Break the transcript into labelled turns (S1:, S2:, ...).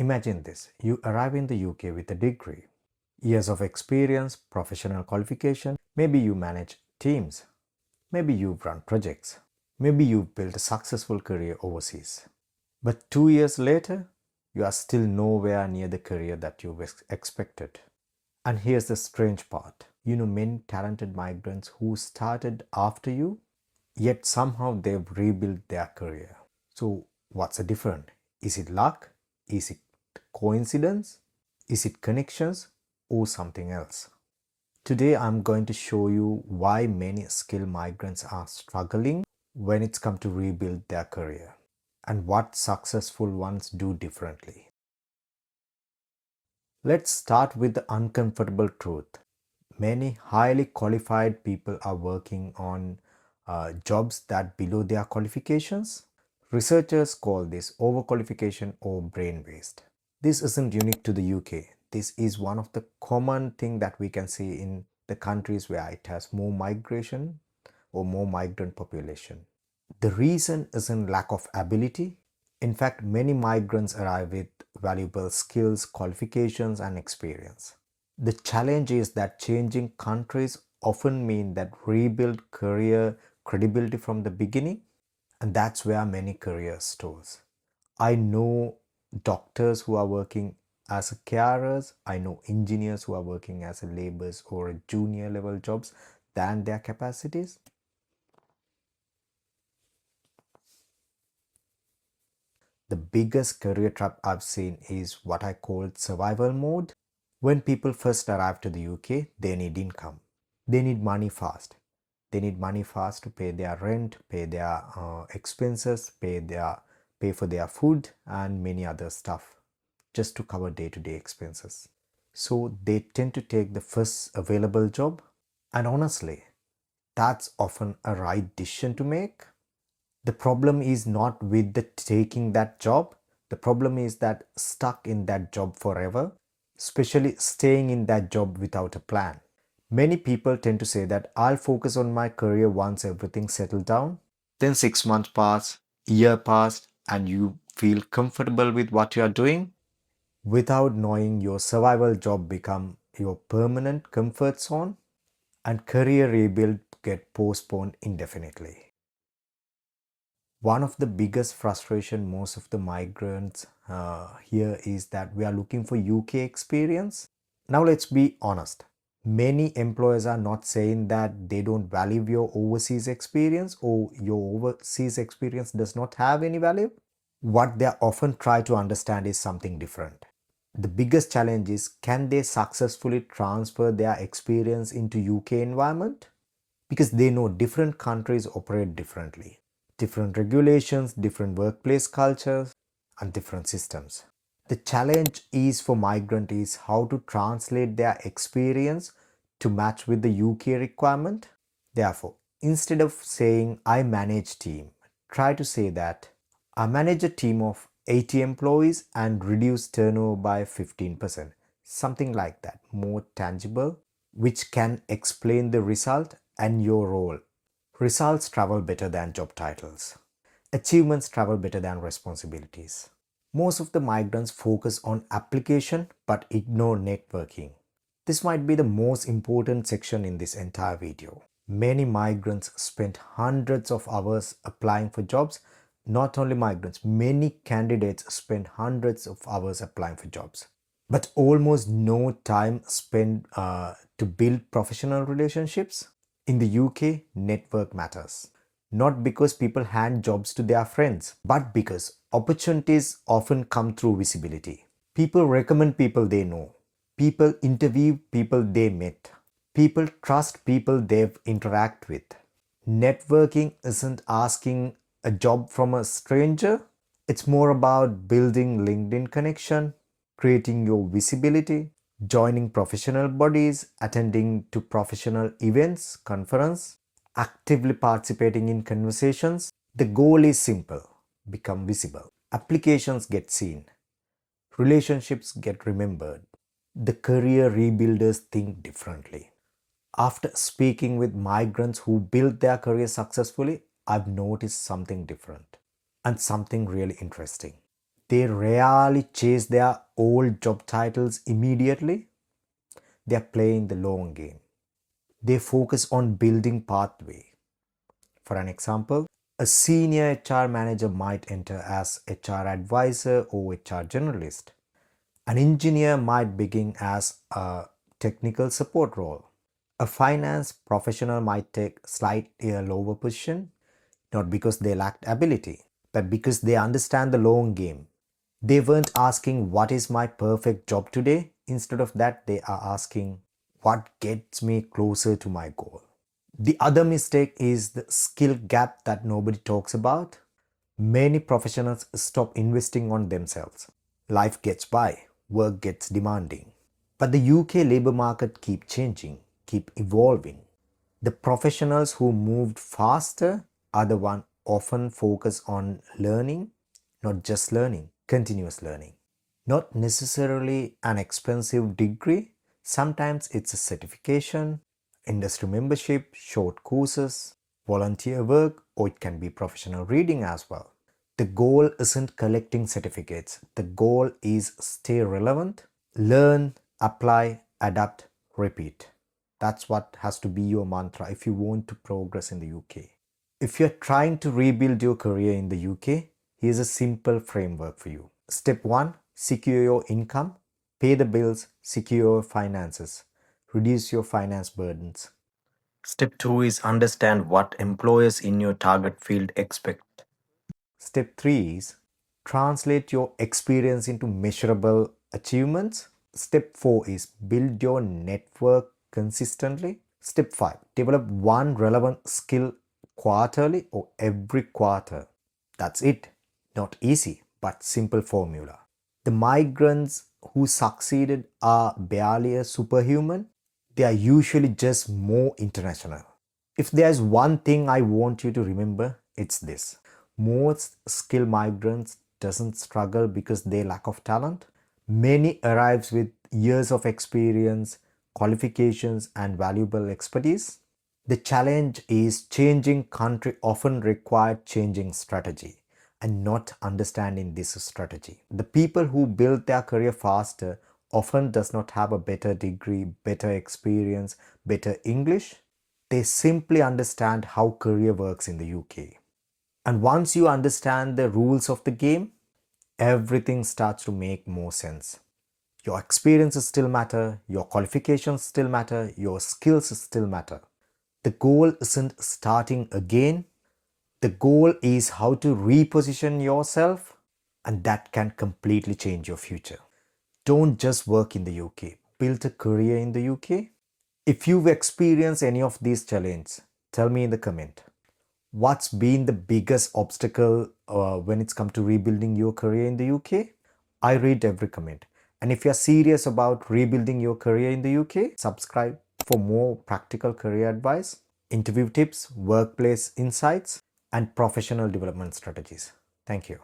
S1: Imagine this, you arrive in the UK with a degree, years of experience, professional qualification, maybe you manage teams, maybe you've run projects, maybe you've built a successful career overseas. But 2 years later, you are still nowhere near the career that you expected. And here's the strange part. You know many talented migrants who started after you, yet somehow they've rebuilt their career. So what's the difference? Is it luck? Is it coincidence? Is it connections or something else? Today I'm going to show you why many skilled migrants are struggling when it's come to rebuild their career and what successful ones do differently. Let's start with the uncomfortable truth. Many highly qualified people are working on jobs that below their qualifications. Researchers call this overqualification or brain waste. This isn't unique to the UK. This is one of the common thing that we can see in the countries where it has more migration or more migrant population. The reason isn't lack of ability. In fact, many migrants arrive with valuable skills, qualifications, and experience. The challenge is that changing countries often mean that rebuild career credibility from the beginning, and that's where many careers stalls. I know doctors who are working as carers, I know engineers who are working as laborers or junior level jobs than their capacities. The biggest career trap I've seen is what I call survival mode. When people first arrive to the UK, they need income. They need money fast. They need money fast to pay their rent, pay their expenses, pay for their food and many other stuff just to cover day-to-day expenses. So they tend to take the first available job, and honestly, that's often a right decision to make. The problem is not with the taking that job. The problem is that stuck in that job forever, especially staying in that job without a plan. Many people tend to say that I'll focus on my career once everything settled down. Then 6 months pass, year passed, and you feel comfortable with what you are doing without knowing your survival job become your permanent comfort zone and career rebuild get postponed indefinitely. One of the biggest frustration most of the migrants here is that we are looking for UK experience. Now let's be honest. Many employers are not saying that they don't value your overseas experience or your overseas experience does not have any value. What they often try to understand is something different. The biggest challenge is, can they successfully transfer their experience into UK environment? Because they know different countries operate differently. Different regulations, different workplace cultures, and different systems. The challenge is for migrants is how to translate their experience to match with the UK requirement. Therefore, instead of saying I manage team, try to say that I manage a team of 80 employees and reduce turnover by 15%. Something like that, more tangible, which can explain the result and your role. Results travel better than job titles. Achievements travel better than responsibilities. Most of the migrants focus on application but ignore networking. This might be the most important section in this entire video. Many migrants spend hundreds of hours applying for jobs. Not only migrants, many candidates spend hundreds of hours applying for jobs. But almost no time spent to build professional relationships. In the UK, network matters. Not because people hand jobs to their friends, but because opportunities often come through visibility. People recommend people they know. People interview people they met. People trust people they've interacted with. Networking isn't asking a job from a stranger. It's more about building LinkedIn connection, creating your visibility, joining professional bodies, attending to professional events, conference, actively participating in conversations. The goal is simple: become visible. Applications get seen. Relationships get remembered. The career rebuilders think differently. After speaking with migrants who built their career successfully, I've noticed something different and something really interesting. They rarely chase their old job titles immediately. They are playing the long game. They focus on building pathway. For an example, a senior HR manager might enter as HR advisor or HR generalist. An engineer might begin as a technical support role. A finance professional might take slightly a lower position, not because they lacked ability, but because they understand the long game. They weren't asking, what is my perfect job today? Instead of that, they are asking, what gets me closer to my goal? The other mistake is the skill gap that nobody talks about. Many professionals stop investing on themselves. Life gets by, work gets demanding. But the UK labor market keep changing, keep evolving. The professionals who moved faster are the one often focus on learning, not just learning, continuous learning. Not necessarily an expensive degree. Sometimes it's a certification, industry membership, short courses, volunteer work, or it can be professional reading as well. The goal isn't collecting certificates. The goal is stay relevant, learn, apply, adapt, repeat. That's what has to be your mantra if you want to progress in the UK. If you're trying to rebuild your career in the UK, here's a simple framework for you. Step 1, secure your income, pay the bills, secure your finances, reduce your finance burdens. Step 2 is understand what employers in your target field expect. Step 3 is translate your experience into measurable achievements. Step 4 is build your network consistently. Step 5, develop one relevant skill quarterly or every quarter. That's it. Not easy, but simple formula. The migrants who succeeded are barely a superhuman. They are usually just more international. If there's one thing I want you to remember, it's this. Most skilled migrants doesn't struggle because they lack of talent. Many arrives with years of experience, qualifications and valuable expertise. The challenge is changing country often require changing strategy and not understanding this strategy. The people who build their career faster often does not have a better degree, better experience, better English. They simply understand how career works in the UK. And once you understand the rules of the game, everything starts to make more sense. Your experiences still matter, your qualifications still matter, your skills still matter. The goal isn't starting again. The goal is how to reposition yourself, and that can completely change your future. Don't just work in the UK, build a career in the UK. If you've experienced any of these challenges, tell me in the comment. What's been the biggest obstacle when it's come to rebuilding your career in the UK? I read every comment. And if you're serious about rebuilding your career in the UK, subscribe for more practical career advice, interview tips, workplace insights, and professional development strategies. Thank you.